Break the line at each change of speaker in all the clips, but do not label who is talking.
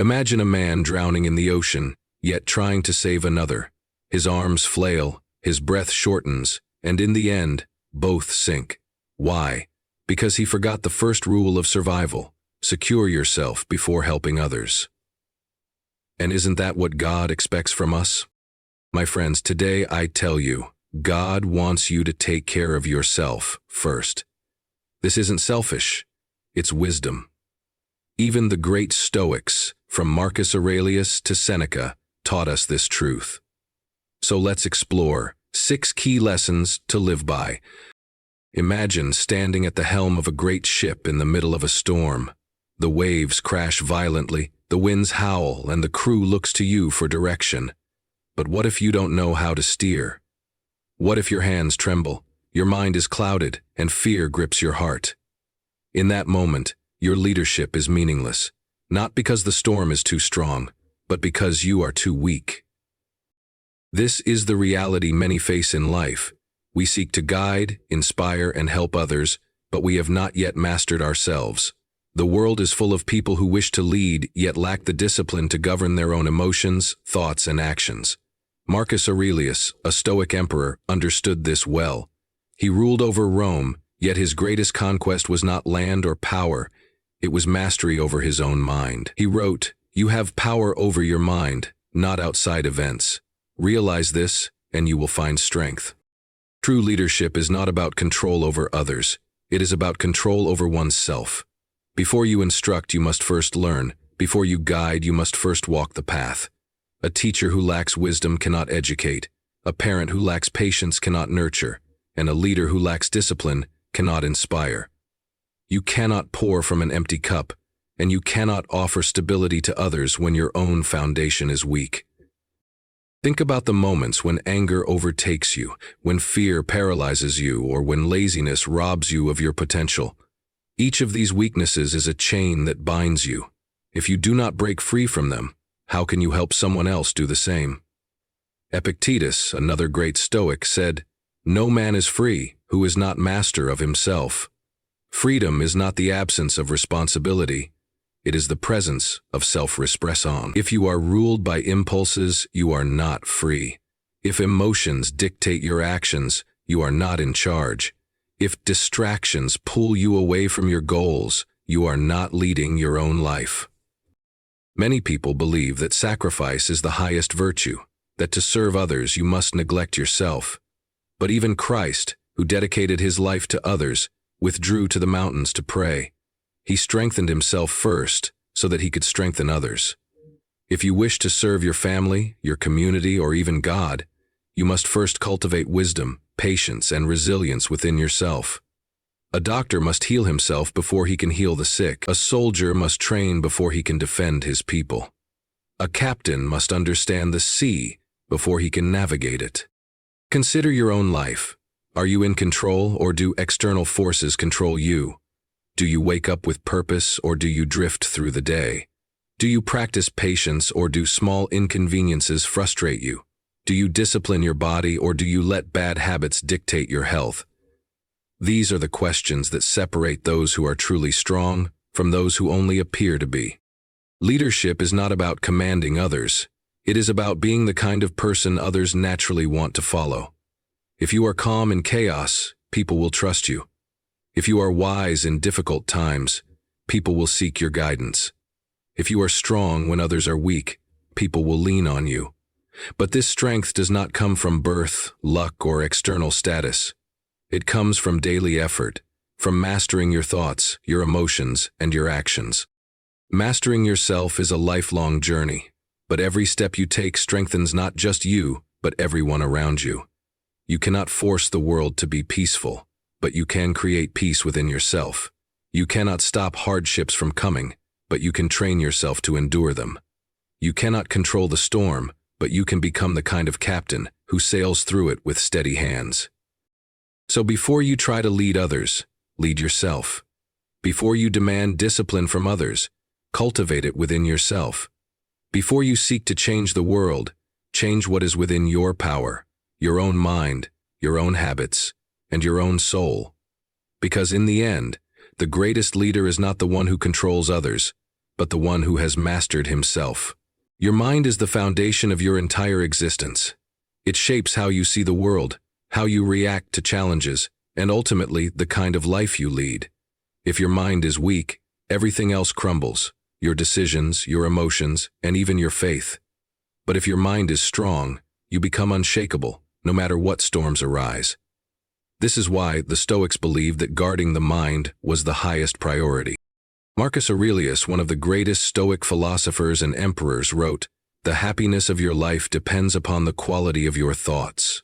Imagine a man drowning in the ocean, yet trying to save another. His arms flail, his breath shortens, and in the end, both sink. Why? Because he forgot the first rule of survival: secure yourself before helping others. And isn't that what God expects from us? My friends, today I tell you, God wants you to take care of yourself first. This isn't selfish, it's wisdom. Even the great Stoics, from Marcus Aurelius to Seneca, taught us this truth. So let's explore 6 key lessons to live by. Imagine standing at the helm of a great ship in the middle of a storm. The waves crash violently, the winds howl, and the crew looks to you for direction. But what if you don't know how to steer? What if your hands tremble, your mind is clouded, and fear grips your heart? In that moment, your leadership is meaningless, not because the storm is too strong, but because you are too weak. This is the reality many face in life. We seek to guide, inspire, and help others, but we have not yet mastered ourselves. The world is full of people who wish to lead, yet lack the discipline to govern their own emotions, thoughts, and actions. Marcus Aurelius, a Stoic emperor, understood this well. He ruled over Rome, yet his greatest conquest was not land or power. It was mastery over his own mind. He wrote, "You have power over your mind, not outside events. Realize this, and you will find strength." True leadership is not about control over others. It is about control over oneself. Before you instruct, you must first learn. Before you guide, you must first walk the path. A teacher who lacks wisdom cannot educate. A parent who lacks patience cannot nurture. And a leader who lacks discipline cannot inspire. You cannot pour from an empty cup, and you cannot offer stability to others when your own foundation is weak. Think about the moments when anger overtakes you, when fear paralyzes you, or when laziness robs you of your potential. Each of these weaknesses is a chain that binds you. If you do not break free from them, how can you help someone else do the same? Epictetus, another great Stoic, said, "No man is free who is not master of himself." Freedom is not the absence of responsibility. It is the presence of self-repression. If you are ruled by impulses, you are not free. If emotions dictate your actions, you are not in charge. If distractions pull you away from your goals, you are not leading your own life. Many people believe that sacrifice is the highest virtue, that to serve others you must neglect yourself. But even Christ, who dedicated his life to others, withdrew to the mountains to pray. He strengthened himself first so that he could strengthen others. If you wish to serve your family, your community, or even God, you must first cultivate wisdom, patience, and resilience within yourself. A doctor must heal himself before he can heal the sick. A soldier must train before he can defend his people. A captain must understand the sea before he can navigate it. Consider your own life. Are you in control, or do external forces control you? Do you wake up with purpose, or do you drift through the day? Do you practice patience, or do small inconveniences frustrate you? Do you discipline your body, or do you let bad habits dictate your health? These are the questions that separate those who are truly strong from those who only appear to be. Leadership is not about commanding others. It is about being the kind of person others naturally want to follow. If you are calm in chaos, people will trust you. If you are wise in difficult times, people will seek your guidance. If you are strong when others are weak, people will lean on you. But this strength does not come from birth, luck, or external status. It comes from daily effort, from mastering your thoughts, your emotions, and your actions. Mastering yourself is a lifelong journey, but every step you take strengthens not just you, but everyone around you. You cannot force the world to be peaceful, but you can create peace within yourself. You cannot stop hardships from coming, but you can train yourself to endure them. You cannot control the storm, but you can become the kind of captain who sails through it with steady hands. So before you try to lead others, lead yourself. Before you demand discipline from others, cultivate it within yourself. Before you seek to change the world, change what is within your power, your own mind, your own habits, and your own soul. Because in the end, the greatest leader is not the one who controls others, but the one who has mastered himself. Your mind is the foundation of your entire existence. It shapes how you see the world, how you react to challenges, and ultimately the kind of life you lead. If your mind is weak, everything else crumbles, your decisions, your emotions, and even your faith. But if your mind is strong, you become unshakable, no matter what storms arise. This is why the Stoics believed that guarding the mind was the highest priority. Marcus Aurelius, one of the greatest Stoic philosophers and emperors, wrote, "The happiness of your life depends upon the quality of your thoughts."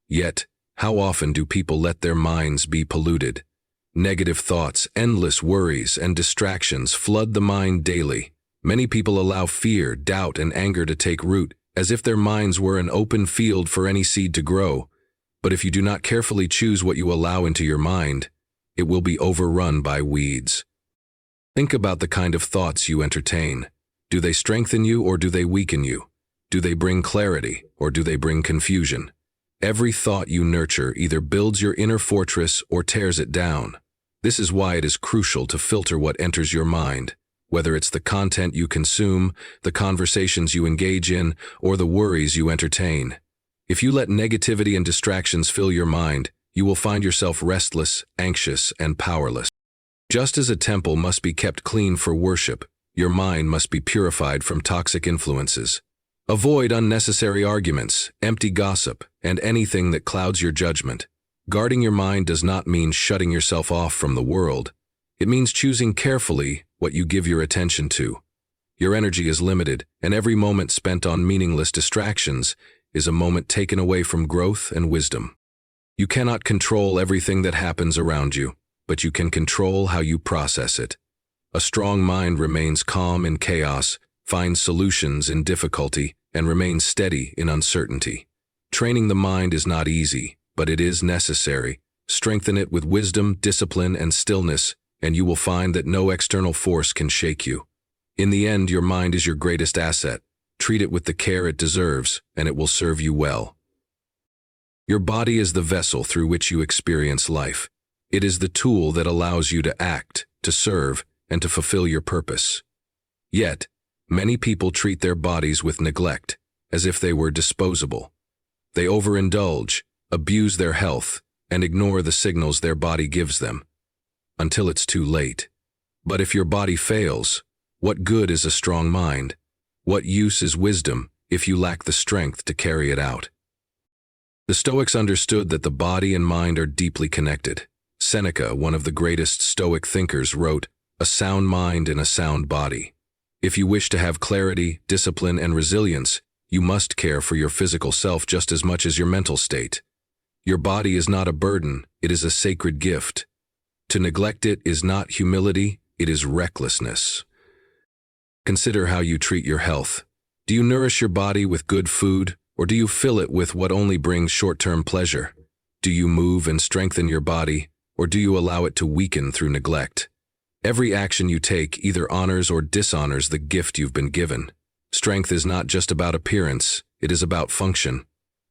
Yet, how often do people let their minds be polluted? Negative thoughts, endless worries, and distractions flood the mind daily. Many people allow fear, doubt, and anger to take root, as if their minds were an open field for any seed to grow. But if you do not carefully choose what you allow into your mind, it will be overrun by weeds. Think about the kind of thoughts you entertain. Do they strengthen you or do they weaken you? Do they bring clarity or do they bring confusion? Every thought you nurture either builds your inner fortress or tears it down. This is why it is crucial to filter what enters your mind, whether it's the content you consume, the conversations you engage in, or the worries you entertain. If you let negativity and distractions fill your mind, you will find yourself restless, anxious, and powerless. Just as a temple must be kept clean for worship, your mind must be purified from toxic influences. Avoid unnecessary arguments, empty gossip, and anything that clouds your judgment. Guarding your mind does not mean shutting yourself off from the world. It means choosing carefully what you give your attention to. Your energy is limited, and every moment spent on meaningless distractions is a moment taken away from growth and wisdom. You cannot control everything that happens around you, but you can control how you process it. A strong mind remains calm in chaos, finds solutions in difficulty, and remains steady in uncertainty. Training the mind is not easy, but it is necessary. Strengthen it with wisdom, discipline, and stillness, and you will find that no external force can shake you. In the end, your mind is your greatest asset. Treat it with the care it deserves, and it will serve you well. Your body is the vessel through which you experience life. It is the tool that allows you to act, to serve, and to fulfill your purpose. Yet, many people treat their bodies with neglect, as if they were disposable. They overindulge, abuse their health, and ignore the signals their body gives them, until it's too late. But if your body fails, what good is a strong mind? What use is wisdom if you lack the strength to carry it out? The Stoics understood that the body and mind are deeply connected. Seneca, one of the greatest Stoic thinkers, wrote, "A sound mind in a sound body." If you wish to have clarity, discipline, and resilience, you must care for your physical self just as much as your mental state. Your body is not a burden, it is a sacred gift. To neglect it is not humility, it is recklessness. Consider how you treat your health. Do you nourish your body with good food, or do you fill it with what only brings short-term pleasure? Do you move and strengthen your body, or do you allow it to weaken through neglect? Every action you take either honors or dishonors the gift you've been given. Strength is not just about appearance, it is about function.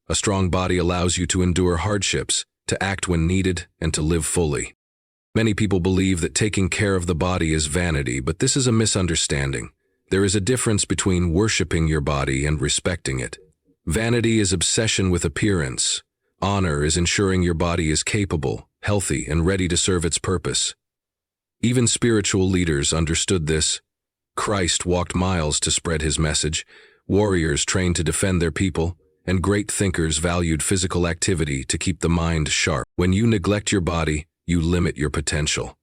A strong body allows you to endure hardships, to act when needed, and to live fully. Many people believe that taking care of the body is vanity, but this is a misunderstanding. There is a difference between worshiping your body and respecting it. Vanity is obsession with appearance. Honor is ensuring your body is capable, healthy, and ready to serve its purpose. Even spiritual leaders understood this. Christ walked miles to spread his message, warriors trained to defend their people, and great thinkers valued physical activity to keep the mind sharp. When you neglect your body, you limit your potential.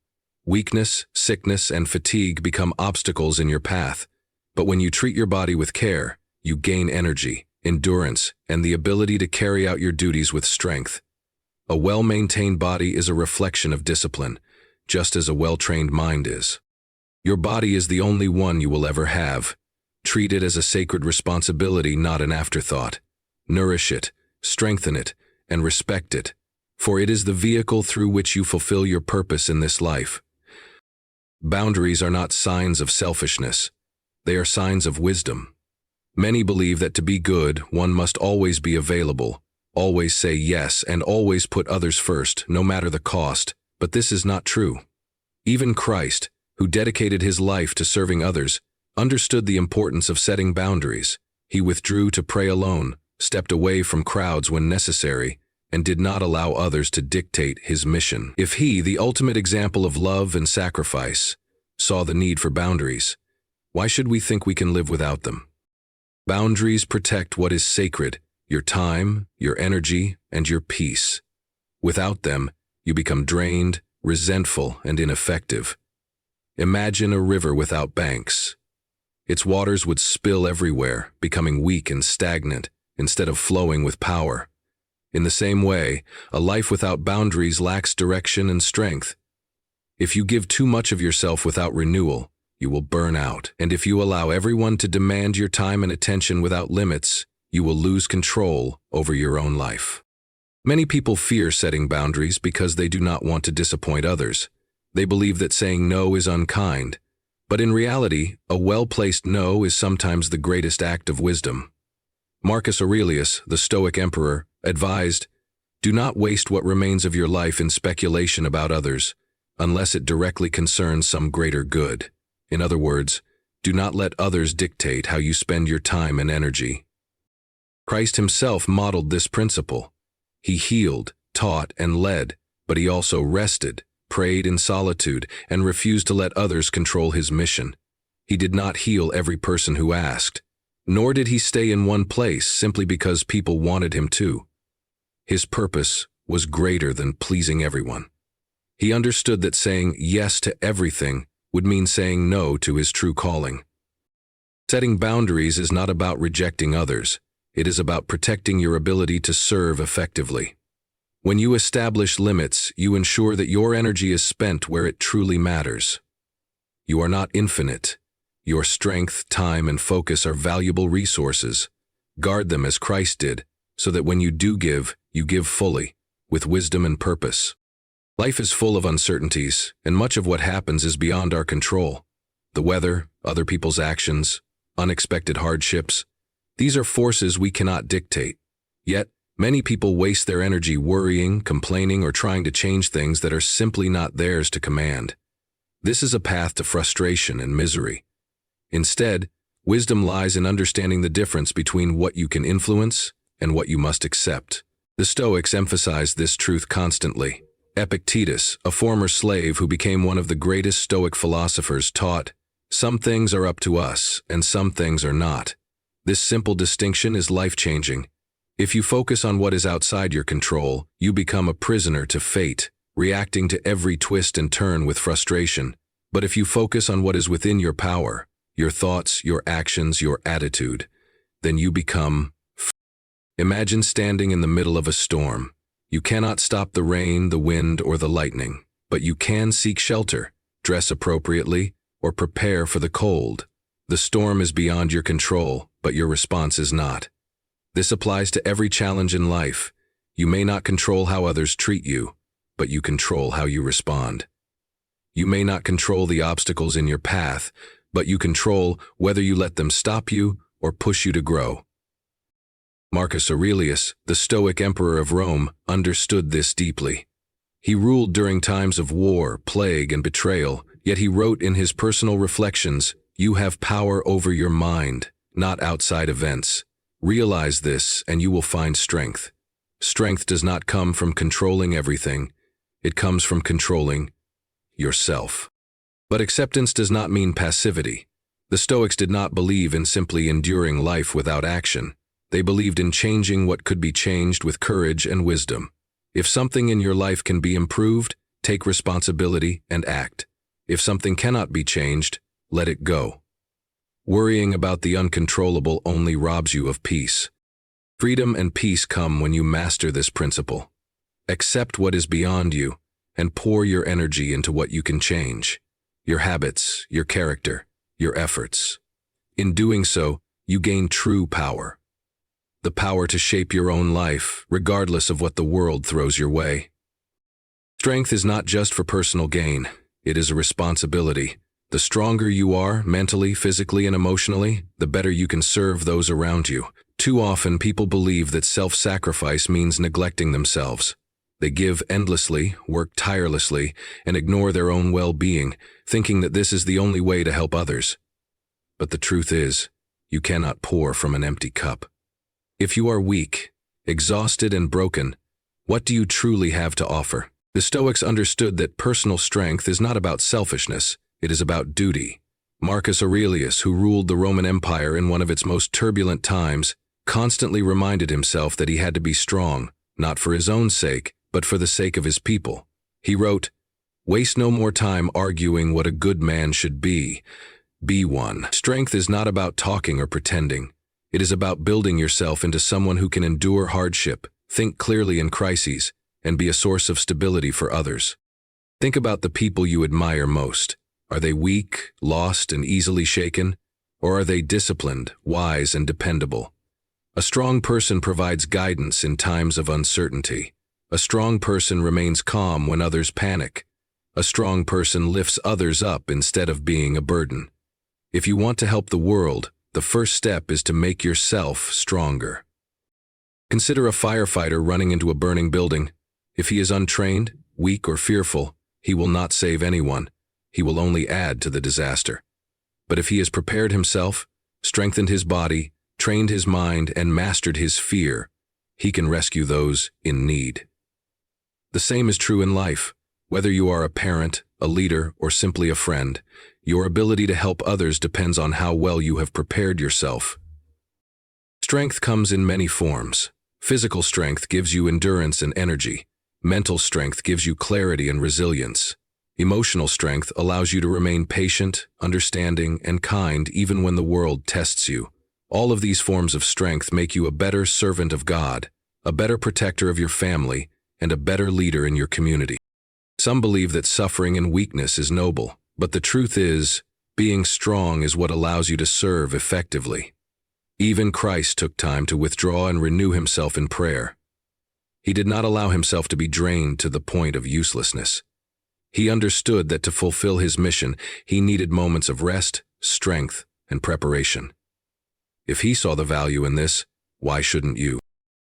Weakness, sickness, and fatigue become obstacles in your path. But when you treat your body with care, you gain energy, endurance, and the ability to carry out your duties with strength. A well-maintained body is a reflection of discipline, just as a well-trained mind is. Your body is the only one you will ever have. Treat it as a sacred responsibility, not an afterthought. Nourish it, strengthen it, and respect it, for it is the vehicle through which you fulfill your purpose in this life. Boundaries are not signs of selfishness. They are signs of wisdom. Many believe that to be good, one must always be available, always say yes, and always put others first, no matter the cost, but this is not true. Even Christ, who dedicated his life to serving others, understood the importance of setting boundaries. He withdrew to pray alone, stepped away from crowds when necessary, and did not allow others to dictate his mission. If he, the ultimate example of love and sacrifice, saw the need for boundaries, why should we think we can live without them? Boundaries protect what is sacred: your time, your energy, and your peace. Without them, you become drained, resentful, and ineffective. Imagine a river without banks. Its waters would spill everywhere, becoming weak and stagnant, instead of flowing with power. In the same way, a life without boundaries lacks direction and strength. If you give too much of yourself without renewal, you will burn out. And if you allow everyone to demand your time and attention without limits, you will lose control over your own life. Many people fear setting boundaries because they do not want to disappoint others. They believe that saying no is unkind. But in reality, a well-placed no is sometimes the greatest act of wisdom. Marcus Aurelius, the Stoic emperor, advised, "Do not waste what remains of your life in speculation about others, unless it directly concerns some greater good." In other words, do not let others dictate how you spend your time and energy. Christ himself modeled this principle. He healed, taught, and led, but he also rested, prayed in solitude, and refused to let others control his mission. He did not heal every person who asked, nor did he stay in one place simply because people wanted him to. His purpose was greater than pleasing everyone. He understood that saying yes to everything would mean saying no to his true calling. Setting boundaries is not about rejecting others. It is about protecting your ability to serve effectively. When you establish limits, you ensure that your energy is spent where it truly matters. You are not infinite. Your strength, time, and focus are valuable resources. Guard them as Christ did, so that when you do give, you give fully, with wisdom and purpose. Life is full of uncertainties, and much of what happens is beyond our control. The weather, other people's actions, unexpected hardships. These are forces we cannot dictate. Yet, many people waste their energy worrying, complaining, or trying to change things that are simply not theirs to command. This is a path to frustration and misery. Instead, wisdom lies in understanding the difference between what you can influence and what you must accept. The Stoics emphasized this truth constantly. Epictetus, a former slave who became one of the greatest Stoic philosophers, taught, "Some things are up to us, and some things are not." This simple distinction is life-changing. If you focus on what is outside your control, you become a prisoner to fate, reacting to every twist and turn with frustration. But if you focus on what is within your power, your thoughts, your actions, your attitude, then you become free. Imagine standing in the middle of a storm. You cannot stop the rain, the wind, or the lightning, but you can seek shelter, dress appropriately, or prepare for the cold. The storm is beyond your control, but your response is not. This applies to every challenge in life. You may not control how others treat you, but you control how you respond. You may not control the obstacles in your path, but you control whether you let them stop you or push you to grow. Marcus Aurelius, the Stoic emperor of Rome, understood this deeply. He ruled during times of war, plague, and betrayal, yet he wrote in his personal reflections, "You have power over your mind, not outside events. Realize this, and you will find strength. Strength does not come from controlling everything. It comes from controlling yourself." But acceptance does not mean passivity. The Stoics did not believe in simply enduring life without action. They believed in changing what could be changed with courage and wisdom. If something in your life can be improved, take responsibility and act. If something cannot be changed, let it go. Worrying about the uncontrollable only robs you of peace. Freedom and peace come when you master this principle. Accept what is beyond you and pour your energy into what you can change. Your habits, your character, your efforts. In doing so, you gain true power. The power to shape your own life, regardless of what the world throws your way. Strength is not just for personal gain. It is a responsibility. The stronger you are, mentally, physically, and emotionally, the better you can serve those around you. Too often, people believe that self-sacrifice means neglecting themselves. They give endlessly, work tirelessly, and ignore their own well-being, thinking that this is the only way to help others. But the truth is, you cannot pour from an empty cup. If you are weak, exhausted, and broken, what do you truly have to offer? The Stoics understood that personal strength is not about selfishness, it is about duty. Marcus Aurelius, who ruled the Roman Empire in one of its most turbulent times, constantly reminded himself that he had to be strong, not for his own sake, but for the sake of his people. He wrote, "Waste no more time arguing what a good man should be. Be one." Strength is not about talking or pretending. It is about building yourself into someone who can endure hardship, think clearly in crises, and be a source of stability for others. Think about the people you admire most. Are they weak, lost, and easily shaken? Or are they disciplined, wise, and dependable? A strong person provides guidance in times of uncertainty. A strong person remains calm when others panic. A strong person lifts others up instead of being a burden. If you want to help the world, the first step is to make yourself stronger. Consider a firefighter running into a burning building. If he is untrained, weak, or fearful, he will not save anyone. He will only add to the disaster. But if he has prepared himself, strengthened his body, trained his mind, and mastered his fear, he can rescue those in need. The same is true in life. Whether you are a parent, a leader, or simply a friend, your ability to help others depends on how well you have prepared yourself. Strength comes in many forms. Physical strength gives you endurance and energy. Mental strength gives you clarity and resilience. Emotional strength allows you to remain patient, understanding, and kind even when the world tests you. All of these forms of strength make you a better servant of God, a better protector of your family, and a better leader in your community. Some believe that suffering and weakness is noble, but the truth is, being strong is what allows you to serve effectively. Even Christ took time to withdraw and renew himself in prayer. He did not allow himself to be drained to the point of uselessness. He understood that to fulfill his mission, he needed moments of rest, strength, and preparation. If he saw the value in this, why shouldn't you?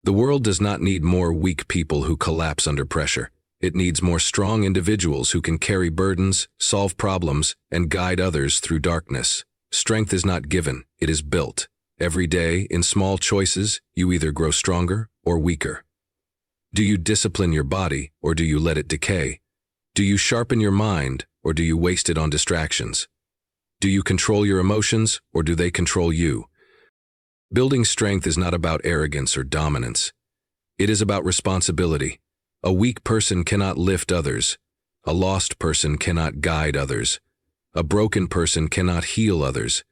The world does not need more weak people who collapse under pressure. It needs more strong individuals who can carry burdens, solve problems, and guide others through darkness. Strength is not given, it is built. Every day, in small choices, you either grow stronger or weaker. Do you discipline your body, or do you let it decay? Do you sharpen your mind, or do you waste it on distractions? Do you control your emotions, or do they control you? Building strength is not about arrogance or dominance. It is about responsibility. A weak person cannot lift others. A lost person cannot guide others. A broken person cannot heal others.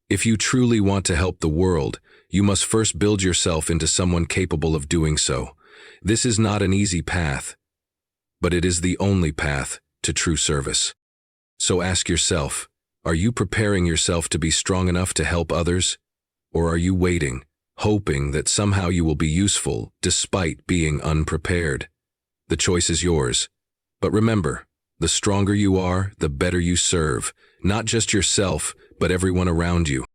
If you truly want to help the world, you must first build yourself into someone capable of doing so. This is not an easy path, but it is the only path to true service. So ask yourself, are you preparing yourself to be strong enough to help others? Or are you waiting, hoping that somehow you will be useful despite being unprepared? The choice is yours. But remember, the stronger you are, the better you serve, not just yourself, but everyone around you.